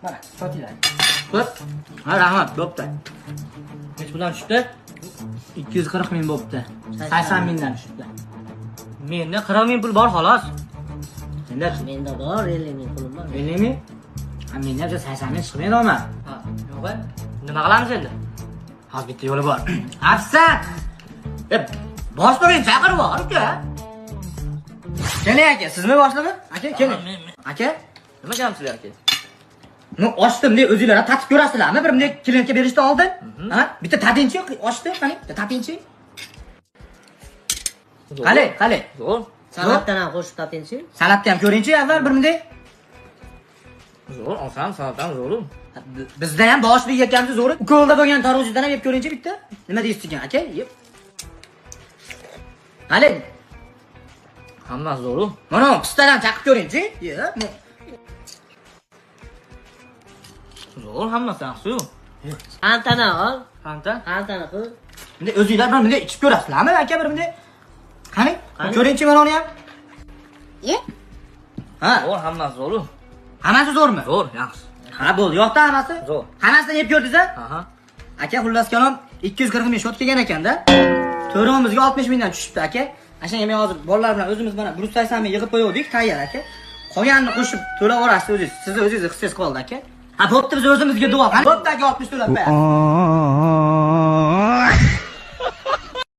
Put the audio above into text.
Mana, sotinglar. Xo'p. Ha, rahmat, bo'pti. Nech puldan tushdi? 240 ming bo'pti. 80 mingdan tushdi. Menda 40 ming pul bor xolos. Senda Menda bor 50 ming pulim bor. 50 ming? Ha, menda 80 ming chiqmaydi ama. Ha, yo'q. Nima qilamiz endi? Hozir bitta yo'li bor. Afsat! Boshlig'ing chaqirib bor uka. Keling aka, sizmi boshlig'i? Aka, keling. Aka, Nima qilamsizlar aka? men ochdim deb o'zinglar tatib ko'rasizlarmi? Bir bunday klientga berishdan oldin? Ha? Bitta tatinchi ochdi, qani? Bitta tatinchi. Qale. Zo'r. Salatdan ham qo'shib topinchi. Salatni ham ko'ringchi avval bir bunday. Zo'r, oson, salatdan zo'ru. Bizda ham boshliq ekansiz zo'ri. Ukolda bo'lgan tarozidan ham yeb ko'ringchi bitta. Nima deysiz ekan, aka? Yeb. Qale. Hammasi zo'ru. Mana pistadan chaqib ko'ringchi. Yeb. Zo'r, hammasi yaxshi-yu. Qantana ol. Qanta? Qantana qo'y. Bunday o'zinglar bir bunday ichib ko'rasizlarmi, aka bir bunday? Qani? Ko'ringchi mana uni ham. Ye. Ha, Zo'r, hammasi zo'ru. hammasi zo'rmi? Zo'r, yaxshi. Ha, bo'ldi. Yo'qda hammasi? Zo'r. Hammasini yeb ko'rdingiz-a? Aha. Aka, xullas kalom 240 ming shot kelgan ekanda. To'rog'imizga 60 mingdan tushibdi, aka. Ashanga men hozir bolalar bilan o'zimiz mana 180 ming yig'ib qo'ydik, tayyor, aka. Qolganini qo'shib to'lab olasiz o'zingiz. Sizni o'zingiz his qoldi, aka. Ha, bo'pti, biz o'zimizga duo qilamiz. Bo'pti, aka, 60 to'lab qo'yamiz.